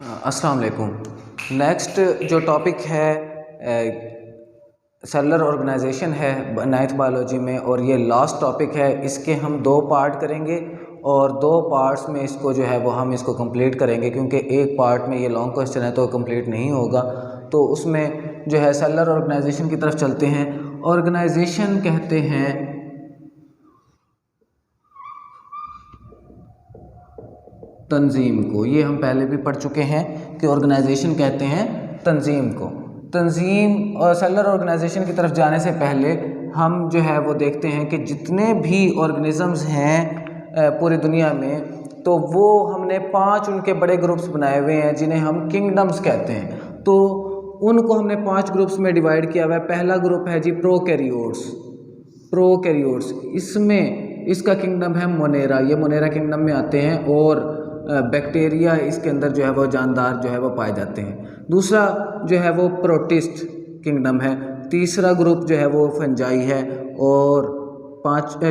अस्सलाम वालेकुम। नेक्स्ट जो टॉपिक है सेलुलर ऑर्गेनाइजेशन है नाइन्थ बायोलॉजी में, और ये लास्ट टॉपिक है। इसके हम दो पार्ट करेंगे और दो पार्ट्स में इसको जो है वो हम इसको कंप्लीट करेंगे, क्योंकि एक पार्ट में ये लॉन्ग क्वेश्चन है तो कंप्लीट नहीं होगा। तो उसमें जो है सेलुलर ऑर्गेनाइजेशन की तरफ चलते हैं। ऑर्गेनाइजेशन कहते हैं तंजीम को, ये हम पहले भी पढ़ चुके हैं कि ऑर्गेनाइजेशन कहते हैं तंजीम को। तंजीम और सेलुलर ऑर्गेनाइजेशन की तरफ जाने से पहले हम जो है वो देखते हैं कि जितने भी ऑर्गेनिज़म्स हैं पूरी दुनिया में, तो वो हमने 5 उनके बड़े ग्रुप्स बनाए हुए हैं जिन्हें हम किंगडम्स कहते हैं। तो उनको हमने 5 ग्रुप्स में डिवाइड किया हुआ है। पहला ग्रुप है जी प्रोकैरियोट्स। इसमें इसका किंगडम है मोनेरा, ये मोनेरा किंगडम में आते हैं, और बैक्टीरिया इसके अंदर जो है वो जानदार जो है वो पाए जाते हैं। दूसरा जो है वो प्रोटिस्ट किंगडम है। तीसरा ग्रुप जो है वो फंजाई है, और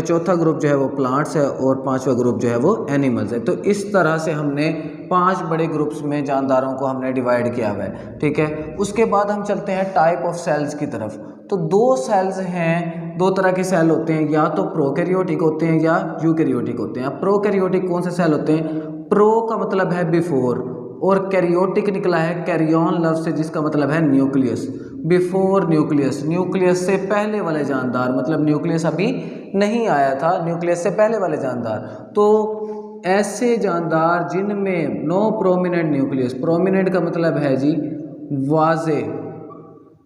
चौथा ग्रुप जो है वो प्लांट्स है, और पांचवा ग्रुप जो है वो एनिमल्स है। तो इस तरह से हमने 5 बड़े ग्रुप्स में जानदारों को हमने डिवाइड किया हुआ है, ठीक है। उसके बाद हम चलते हैं टाइप ऑफ सेल्स की तरफ। तो 2 सेल्स हैं, 2 तरह के सेल होते हैं, या तो प्रोकैरियोटिक होते हैं या यूकैरियोटिक होते हैं। प्रोकैरियोटिक कौन से सेल होते हैं? प्रो का मतलब है बिफोर, और कैरियोटिक निकला है कैरियन लफ्ज़ से, जिसका मतलब है न्यूक्लियस। बिफोर न्यूक्लियस, न्यूक्लियस से पहले वाले जानदार, मतलब न्यूक्लियस अभी नहीं आया था, न्यूक्लियस से पहले वाले जानदार। तो ऐसे जानदार जिनमें नो प्रोमिनेंट न्यूक्लियस, प्रोमिनेंट का मतलब है जी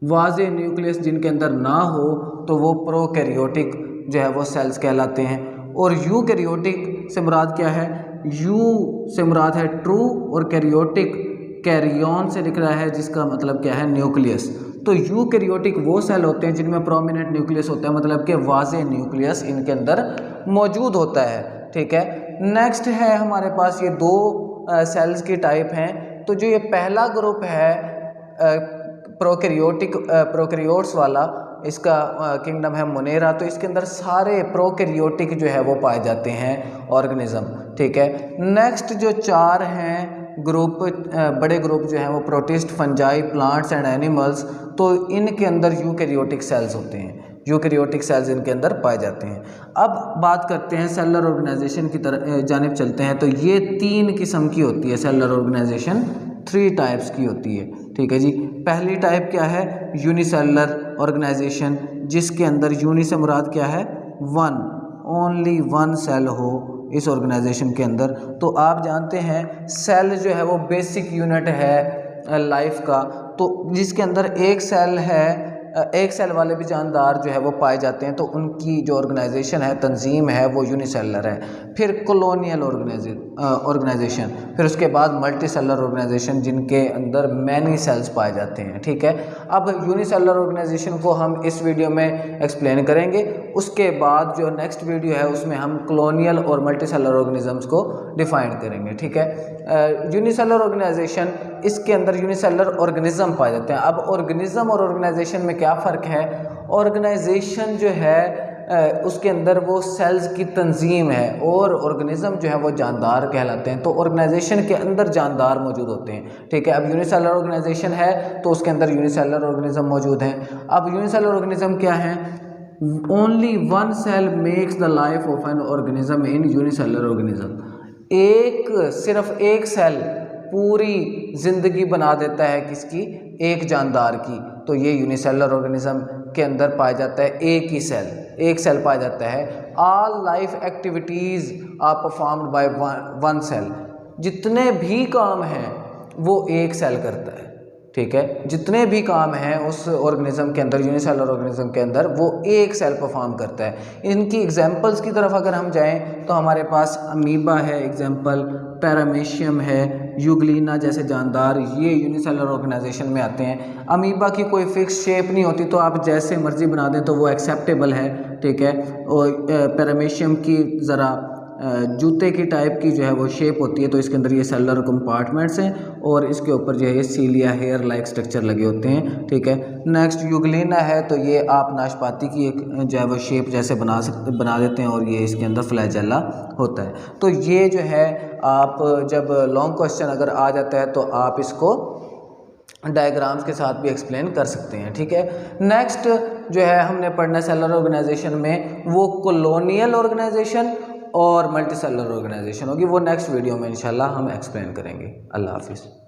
वाजे न्यूक्लियस जिनके अंदर ना हो, तो वो प्रोकैरियोटिक जो है वो सेल्स कहलाते हैं। और यूकैरियोटिक से मुराद क्या है? यू से मुराद है ट्रू, और कैरियोटिक कैरियन से लिख रहा है, जिसका मतलब क्या है? न्यूक्लियस। तो यूकैरियोटिक वो सेल होते हैं जिनमें प्रोमिनेंट न्यूक्लियस होता है, मतलब कि वाजे न्यूक्लियस इनके अंदर मौजूद होता है, ठीक है। नेक्स्ट है हमारे पास ये 2 सेल्स की टाइप हैं। तो जो ये पहला ग्रुप है प्रोकैरियोट्स वाला, इसका किंगडम है मोनेरा। तो इसके अंदर सारे प्रोकैरियोटिक जो है वो पाए जाते हैं ऑर्गेनिज्म, ठीक है। नेक्स्ट जो 4 हैं ग्रुप, बड़े ग्रुप जो हैं वो protist, fungi, plants and animals. तो इनके अंदर यूकैरियोटिक सेल्स होते हैं, यूकैरियोटिक सेल्स इनके अंदर पाए जाते हैं। अब बात करते हैं सेलुलर ऑर्गेनाइजेशन की तरफ जानिब चलते हैं। तो ये 3 किस्म की होती है सेलुलर ऑर्गेनाइजेशन, 3 टाइप्स की होती है, ठीक है जी। पहली टाइप क्या है? यूनिसेलुलर ऑर्गेनाइजेशन, जिसके अंदर यूनि से मुराद क्या है? ओनली वन सेल हो इस ऑर्गेनाइजेशन के अंदर। तो आप जानते हैं सेल जो है वो बेसिक यूनिट है लाइफ का। तो जिसके अंदर एक सेल है, एक सेल वाले भी जानदार जो है वो पाए जाते हैं, तो उनकी जो ऑर्गेनाइजेशन है, तंजीम है, वो यूनिसेलुलर है। फिर कॉलोनियल ऑर्गेनाइजेशन, फिर उसके बाद मल्टी सेलुलर ऑर्गेनाइजेशन, जिनके अंदर मैनी सेल्स पाए जाते हैं, ठीक है। अब यूनिसेलुलर ऑर्गेनाइजेशन को हम इस वीडियो में एक्सप्लेन करेंगे। उसके बाद जो नेक्स्ट वीडियो है उसमें हम कॉलोनियल और मल्टी सेलुलर ऑर्गेनिजम्स को डिफाइन करेंगे, ठीक है। यूनिसेलुलर ऑर्गेनाइजेशन, इसके अंदर यूनिसेलुलर ऑर्गेनिज्म पाए जाते हैं। अब ऑर्गेनिज्म और ऑर्गेनाइजेशन में क्या फ़र्क है? ऑर्गेनाइजेशन जो है उसके अंदर वो सेल्स की तंजीम है, और ऑर्गेनिज्म जो है वो जानदार कहलाते हैं। तो ऑर्गेनाइजेशन के अंदर जानदार मौजूद होते हैं, ठीक है। अब यूनिसेलुलर ऑर्गेनाइजेशन है तो उसके अंदर यूनिसेलुलर ऑर्गेनिज्म मौजूद हैं। अब यूनिसेलुलर ऑर्गेनिज्म क्या है? Only one cell makes the life of an organism in unicellular organism. सिर्फ एक सेल पूरी जिंदगी बना देता है किसकी? एक जानदार की। तो ये यूनिसेलुलर ऑर्गेनिज्म के अंदर पाया जाता है एक सेल पाया जाता है। All life activities are performed by one cell, जितने भी काम हैं वो एक सेल करता है, ठीक है। जितने भी काम हैं उस ऑर्गेनिज्म के अंदर, यूनिसेलुलर ऑर्गेनिज्म के अंदर, वो एक सेल परफॉर्म करता है। इनकी एग्जांपल्स की तरफ अगर हम जाएं तो हमारे पास अमीबा है एग्जांपल, पैरामीशियम है, यूग्लिना जैसे जानदार, ये यूनिसेलुलर ऑर्गेनाइजेशन में आते हैं। अमीबा की कोई फिक्स शेप नहीं होती, तो आप जैसे मर्जी बना दें तो वो एक्सेप्टेबल है, ठीक है। और पैरामीशियम की ज़रा जूते की टाइप की जो है वो शेप होती है। तो इसके अंदर ये सेलुलर कंपार्टमेंट्स हैं और इसके ऊपर जो है ये सीलिया हेयर लाइक स्ट्रक्चर लगे होते हैं, ठीक है। नेक्स्ट यूग्लिना है, तो ये आप नाशपाती की एक जो है वो शेप जैसे बना देते हैं और ये इसके अंदर फ्लैजेला होता है। तो ये जो है आप जब लॉन्ग क्वेश्चन अगर आ जाता है तो आप इसको डायग्राम्स के साथ भी एक्सप्लेन कर सकते हैं, ठीक है। नेक्स्ट जो है हमने पढ़ना सेलुलर ऑर्गेनाइजेशन में वो कॉलोनियल ऑर्गेनाइजेशन और मल्टी सेलुलर ऑर्गेनाइजेशन होगी, वो नेक्स्ट वीडियो में इंशाल्लाह हम एक्सप्लेन करेंगे। अल्लाह हाफिज़।